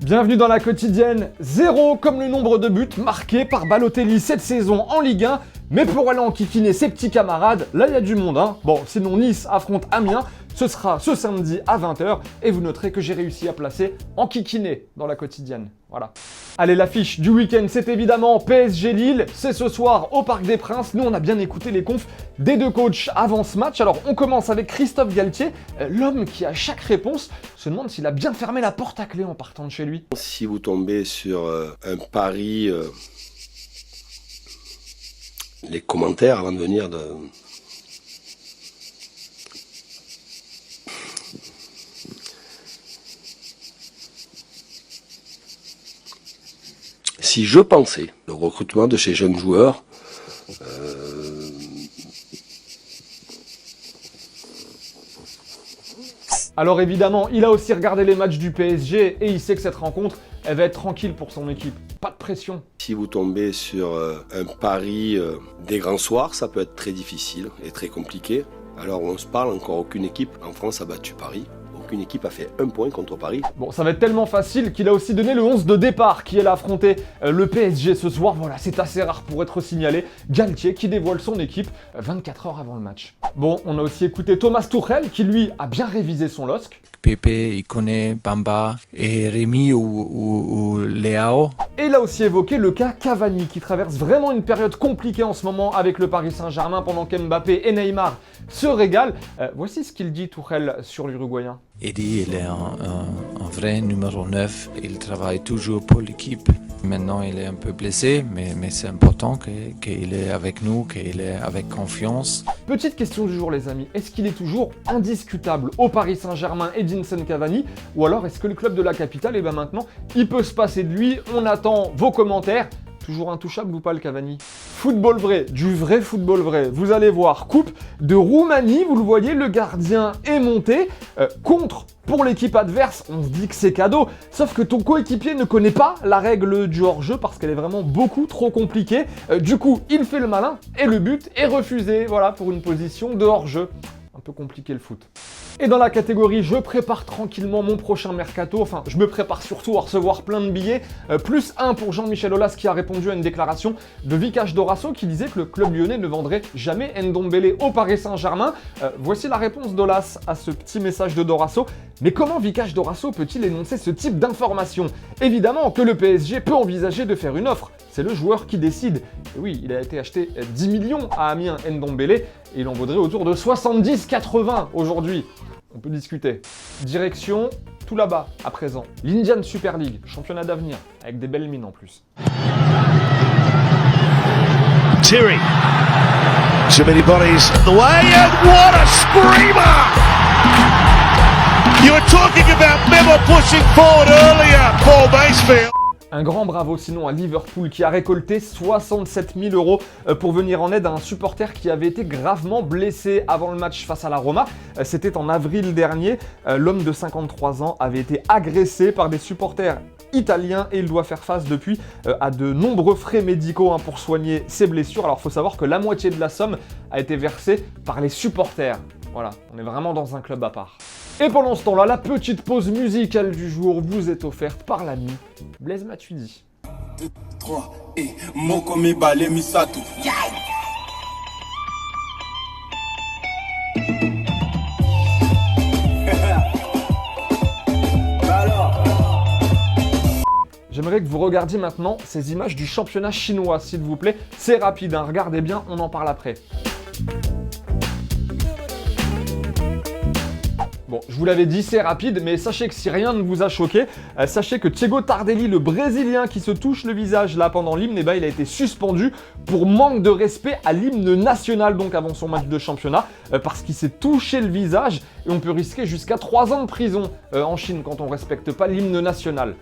Bienvenue dans la quotidienne. 0 comme le nombre de buts marqués par Balotelli cette saison en Ligue 1. Mais pour aller enquiquiner ses petits camarades, là il y a du monde. Bon, sinon Nice affronte Amiens. Ce sera ce samedi à 20h. Et vous noterez que j'ai réussi à placer enquiquiné dans la quotidienne. Voilà. Allez, l'affiche du week-end, c'est évidemment PSG Lille. C'est ce soir au Parc des Princes. Nous, on a bien écouté les confs des deux coachs avant ce match. Alors, on commence avec Christophe Galtier, l'homme qui, à chaque réponse, se demande s'il a bien fermé la porte à clé en partant de chez lui. Si vous tombez sur un pari, les commentaires avant de venir de... Si je pensais le recrutement de ces jeunes joueurs, Alors évidemment, il a aussi regardé les matchs du PSG et il sait que cette rencontre, elle va être tranquille pour son équipe. Pas de pression. Si vous tombez sur un pari des grands soirs, ça peut être très difficile et très compliqué. Alors on se parle, encore aucune équipe en France a battu Paris. Aucune équipe a fait un point contre Paris. Bon, ça va être tellement facile qu'il a aussi donné le 11 de départ qui allait affronter le PSG ce soir. Voilà, c'est assez rare pour être signalé. Galtier qui dévoile son équipe 24 heures avant le match. Bon, on a aussi écouté Thomas Tuchel qui lui a bien révisé son LOSC. Pepe, il connaît Bamba et Rémi ou Léao. Et il a aussi évoqué le cas Cavani qui traverse vraiment une période compliquée en ce moment avec le Paris Saint-Germain pendant qu'Mbappé et Neymar se régalent. Voici ce qu'il dit Tuchel sur l'Uruguayen. Eddie, il est un vrai numéro 9. Il travaille toujours pour l'équipe. Maintenant, il est un peu blessé, mais c'est important qu'il est avec nous, qu'il est avec confiance. Petite question du jour, les amis. Est-ce qu'il est toujours indiscutable au Paris Saint-Germain Edinson Cavani? Ou alors est-ce que le club de la capitale, maintenant, il peut se passer de lui? On attend vos commentaires. Toujours intouchable ou pas le Cavani? Football vrai, du vrai football vrai. Vous allez voir, coupe de Roumanie, vous le voyez, le gardien est monté. Contre pour l'équipe adverse, on se dit que c'est cadeau. Sauf que ton coéquipier ne connaît pas la règle du hors-jeu parce qu'elle est vraiment beaucoup trop compliquée. Du coup, il fait le malin et le but est refusé. Voilà, pour une position de hors-jeu. Un peu compliqué le foot. Et dans la catégorie je prépare tranquillement mon prochain mercato, enfin je me prépare surtout à recevoir plein de billets, plus 1 pour Jean-Michel Aulas qui a répondu à une déclaration de Vikash Dorasso qui disait que le club lyonnais ne vendrait jamais Ndombele au Paris Saint-Germain. Voici la réponse d'Aulas à ce petit message de Dorasso. Mais comment Vikash Dorasso peut-il énoncer ce type d'information? Évidemment que le PSG peut envisager de faire une offre, c'est le joueur qui décide. Et oui, il a été acheté 10 millions à Amiens Ndombele et il en vaudrait autour de 70-80 aujourd'hui. On peut discuter. Direction, tout là-bas, à présent. L'Indian Super League, championnat d'avenir, avec des belles mines en plus. Thierry. Too many bodies the way, and what a screamer! You were talking about Memo pushing forward earlier, Paul Masefield. Un grand bravo sinon à Liverpool qui a récolté 67 000 € pour venir en aide à un supporter qui avait été gravement blessé avant le match face à la Roma. C'était en avril dernier. L'homme de 53 ans avait été agressé par des supporters italiens et il doit faire face depuis à de nombreux frais médicaux pour soigner ses blessures. Alors il faut savoir que la moitié de la somme a été versée par les supporters. Voilà, on est vraiment dans un club à part. Et pendant ce temps-là, la petite pause musicale du jour vous est offerte par l'ami Blaise Matuidi. 2, 3 et Moko mi bale mi satou. J'aimerais que vous regardiez maintenant ces images du championnat chinois, s'il vous plaît. C'est rapide, regardez bien, on en parle après. Bon, je vous l'avais dit, c'est rapide, mais sachez que si rien ne vous a choqué, sachez que Thiago Tardelli, le Brésilien qui se touche le visage là pendant l'hymne, il a été suspendu pour manque de respect à l'hymne national, donc avant son match de championnat, parce qu'il s'est touché le visage et on peut risquer jusqu'à 3 ans de prison en Chine quand on ne respecte pas l'hymne national.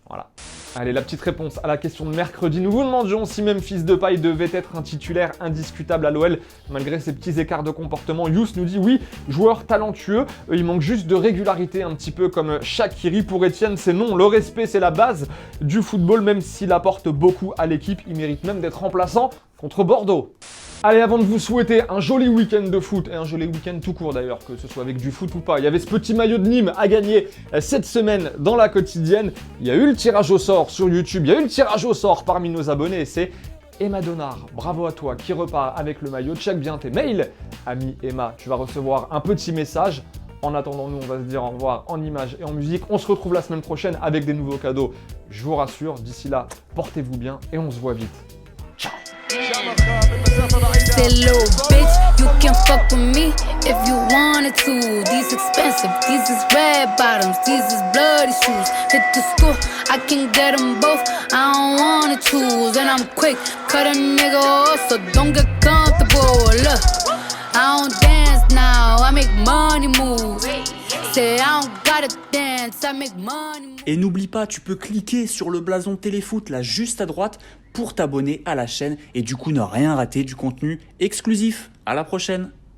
Voilà. Allez, la petite réponse à la question de mercredi. Nous vous demandions si Memphis Depay devait être un titulaire indiscutable à l'OL, malgré ses petits écarts de comportement. Yous nous dit oui, joueur talentueux, il manque juste de régularité, un petit peu comme Shaqiri. Pour Etienne, c'est non. Le respect, c'est la base du football, même s'il apporte beaucoup à l'équipe. Il mérite même d'être remplaçant contre Bordeaux. Allez, avant de vous souhaiter un joli week-end de foot, et un joli week-end tout court d'ailleurs, que ce soit avec du foot ou pas, il y avait ce petit maillot de Nîmes à gagner cette semaine dans la quotidienne. Il y a eu le tirage au sort sur YouTube, il y a eu le tirage au sort parmi nos abonnés, et c'est Emma Donard. Bravo à toi qui repart avec le maillot. Check bien tes mails, ami Emma, tu vas recevoir un petit message. En attendant, nous, on va se dire au revoir en images et en musique. On se retrouve la semaine prochaine avec des nouveaux cadeaux, je vous rassure. D'ici là, portez-vous bien et on se voit vite. Ciao. Say little bitch, you can fuck with me if you wanted to. These expensive, these is red bottoms, these is bloody shoes. Hit the store, I can get them both, I don't wanna choose. And I'm quick, cut a nigga off, so don't get comfortable. Look, I don't dance now, I make money move. Say I don't gotta dance, I make money move. Et n'oublie pas, tu peux cliquer sur le blason Téléfoot là juste à droite pour t'abonner à la chaîne et du coup ne rien rater du contenu exclusif. À la prochaine.